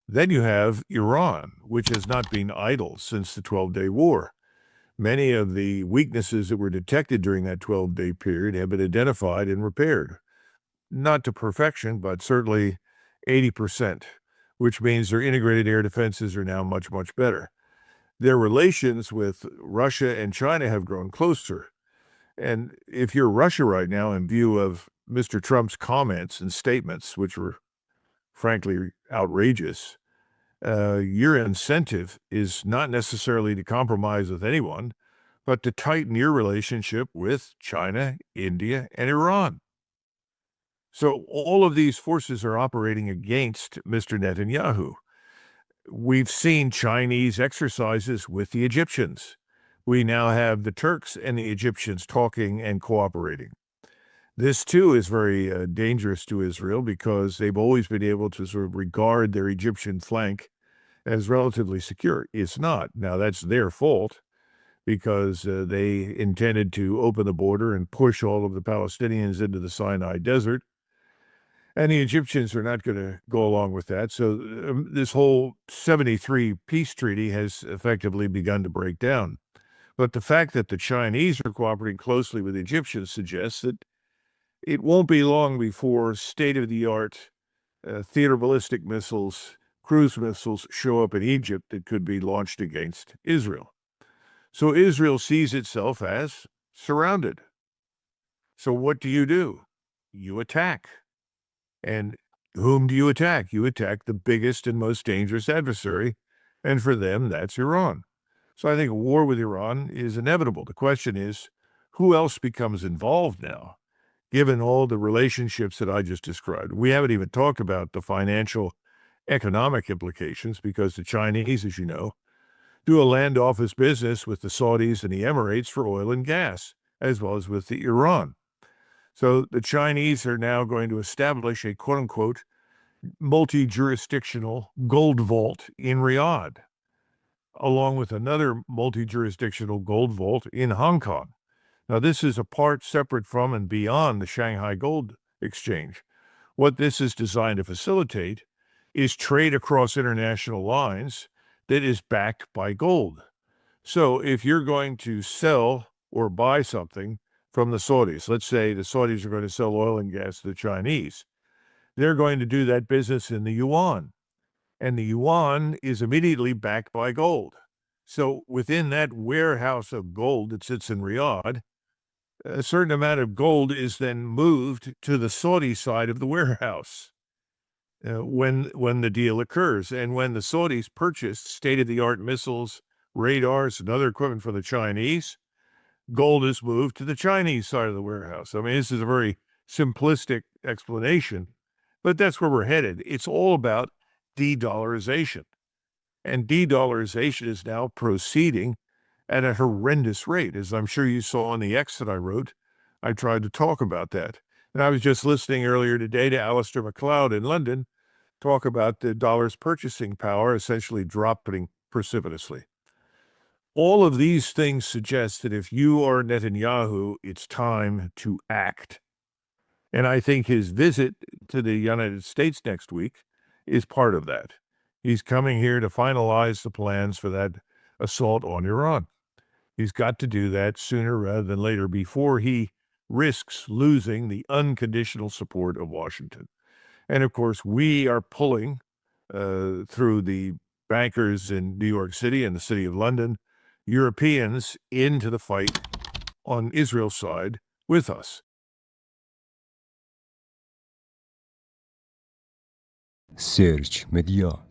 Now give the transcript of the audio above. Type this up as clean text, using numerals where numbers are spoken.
Then you have Iran, which has not been idle since the 12-day war. Many of the weaknesses that were detected during that 12-day period have been identified and repaired. Not to perfection, but certainly 80%, which means their integrated air defenses are now much, much better. Their relations with Russia and China have grown closer. And if you're Russia right now, in view of Mr. Trump's comments and statements, which were frankly outrageous, your incentive is not necessarily to compromise with anyone, but to tighten your relationship with China, India, and Iran. So all of these forces are operating against Mr. Netanyahu. We've seen Chinese exercises with the Egyptians. We now have the Turks and the Egyptians talking and cooperating. This, too, is very dangerous to Israel because they've always been able to sort of regard their Egyptian flank as relatively secure. It's not. Now, that's their fault because they intended to open the border and push all of the Palestinians into the Sinai Desert. And the Egyptians are not going to go along with that. So this whole 73 peace treaty has effectively begun to break down. But the fact that the Chinese are cooperating closely with the Egyptians suggests that it won't be long before state-of-the-art theater ballistic missiles, cruise missiles show up in Egypt that could be launched against Israel. So Israel sees itself as surrounded. So what do? You attack. And whom do you attack? You attack the biggest and most dangerous adversary, and for them, that's Iran. So I think a war with Iran is inevitable. The question is, who else becomes involved now, given all the relationships that I just described? We haven't even talked about the financial, economic implications, because the Chinese, as you know, do a land office business with the Saudis and the Emirates for oil and gas, as well as with the Iran. So the Chinese are now going to establish a quote-unquote multi-jurisdictional gold vault in Riyadh, along with another multi-jurisdictional gold vault in Hong Kong. Now, this is a part separate from and beyond the Shanghai Gold Exchange. What this is designed to facilitate is trade across international lines that is backed by gold. So if you're going to sell or buy something from the Saudis, let's say the Saudis are going to sell oil and gas to the Chinese, they're going to do that business in the yuan. And the yuan is immediately backed by gold. So within that warehouse of gold that sits in Riyadh, a certain amount of gold is then moved to the Saudi side of the warehouse when the deal occurs. And when the Saudis purchased state-of-the-art missiles, radars, and other equipment for the Chinese, gold is moved to the Chinese side of the warehouse. I mean, this is a very simplistic explanation, but that's where we're headed. It's all about de-dollarization. And de-dollarization is now proceeding at a horrendous rate. As I'm sure you saw on the X that I wrote, I tried to talk about that. And I was just listening earlier today to Alistair MacLeod in London talk about the dollar's purchasing power essentially dropping precipitously. All of these things suggest that if you are Netanyahu, it's time to act. And I think his visit to the United States next week is part of that. He's coming here to finalize the plans for that assault on Iran. He's got to do that sooner rather than later before he risks losing the unconditional support of Washington. And of course, we are pulling through the bankers in New York City and the City of London, Europeans into the fight on Israel's side with us. سرچ مدیا